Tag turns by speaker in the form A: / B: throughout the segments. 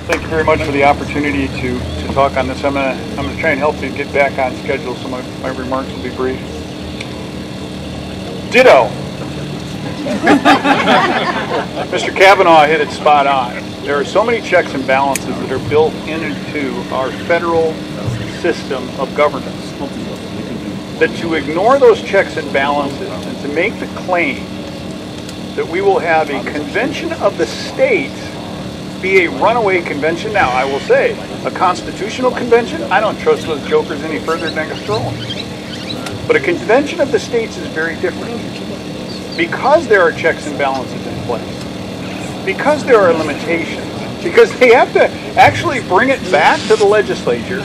A: Thank you very much for the opportunity to talk on this. I'm gonna try and help you get back on schedule, so my remarks will be brief. Ditto. Mr. Kavanaugh hit it spot on. There are so many checks and balances that are built into our federal system of governance that to ignore those checks and balances and to make the claim that we will have a convention of the states be a runaway convention. Now, I will say, a constitutional convention, I don't trust those jokers any further than I can throw them. But a convention of the states is very different. Because there are checks and balances in place, because there are limitations, because they have to actually bring it back to the legislature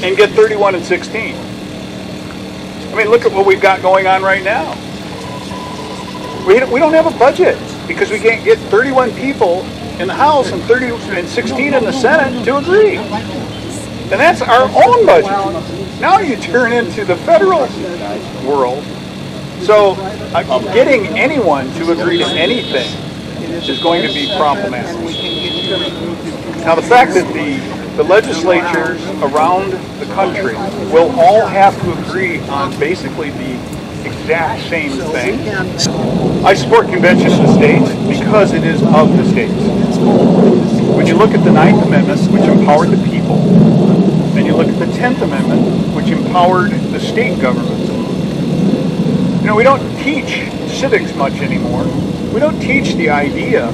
A: and get 31 and 16. I mean, look at what we've got going on right now. We don't have a budget because we can't get 31 people in the House and 30 and 16 in the Senate to agree. And that's our own budget. Now you turn into the federal world. So getting anyone to agree to anything is going to be problematic. Now the fact that the legislatures around the country will all have to agree on basically the exact same thing. I support convention of the states because it is of the states. When you look at the 9th Amendment, which empowered the people, and you look at the 10th Amendment, which empowered the state governments, you know, we don't teach civics much anymore. We don't teach the idea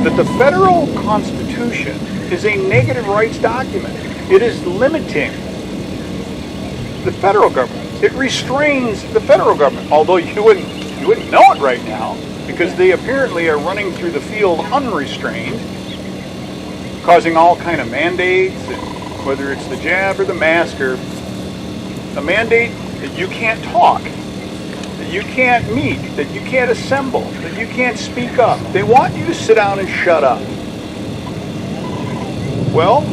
A: that the federal Constitution is a negative rights document. It is limiting the federal government. It restrains the federal government, although you wouldn't know it right now because they apparently are running through the field unrestrained, causing all kind of mandates, and whether it's the jab or the mask or a mandate that you can't talk, that you can't meet, that you can't assemble, that you can't speak up. They want you to sit down and shut up. Well,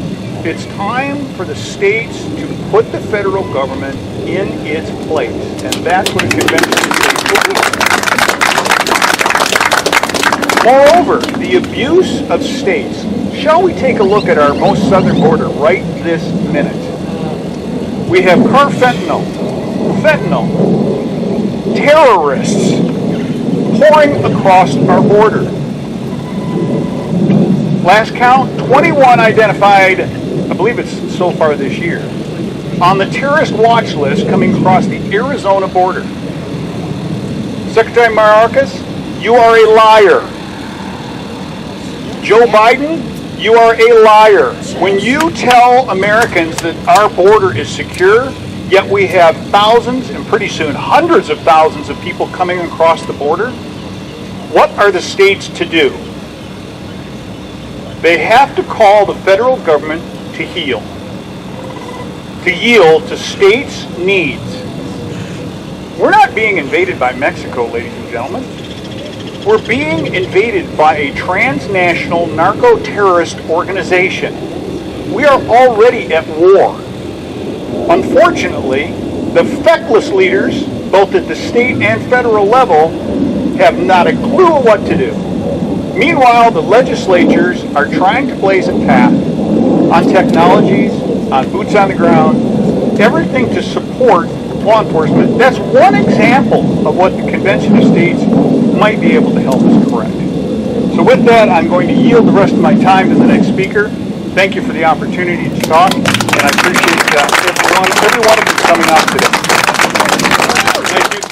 A: it's time for the states to put the federal government in its place, and that's what a convention of the states will be. Moreover, the abuse of states. Shall we take a look at our most southern border right this minute? We have carfentanil, terrorists pouring across our border. Last count, 21 identified, I believe it's so far this year, on the terrorist watch list coming across the Arizona border. Secretary Mayorkas, you are a liar. Joe Biden, you are a liar. When you tell Americans that our border is secure, yet we have thousands and pretty soon hundreds of thousands of people coming across the border, what are the states to do? They have to call the federal government to yield to states' needs. We're not being invaded by Mexico, ladies and gentlemen. We're being invaded by a transnational narco-terrorist organization. We are already at war. Unfortunately, the feckless leaders, both at the state and federal level, have not a clue of what to do. Meanwhile, the legislatures are trying to blaze a path on technologies, on boots on the ground, everything to support law enforcement. That's one example of what the Convention of States might be able to help us correct. So with that, I'm going to yield the rest of my time to the next speaker. Thank you for the opportunity to talk, and I appreciate every one of you coming out today. Thank you.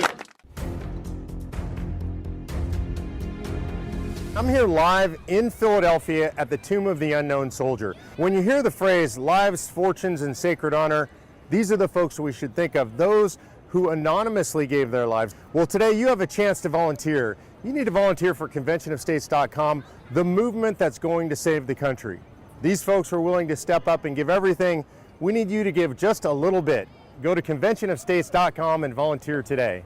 B: I'm here live in Philadelphia at the Tomb of the Unknown Soldier. When you hear the phrase lives, fortunes, and sacred honor, these are the folks we should think of, those who anonymously gave their lives. Well, today you have a chance to volunteer. You need to volunteer for conventionofstates.com, the movement that's going to save the country. These folks are willing to step up and give everything. We need you to give just a little bit. Go to conventionofstates.com and volunteer today.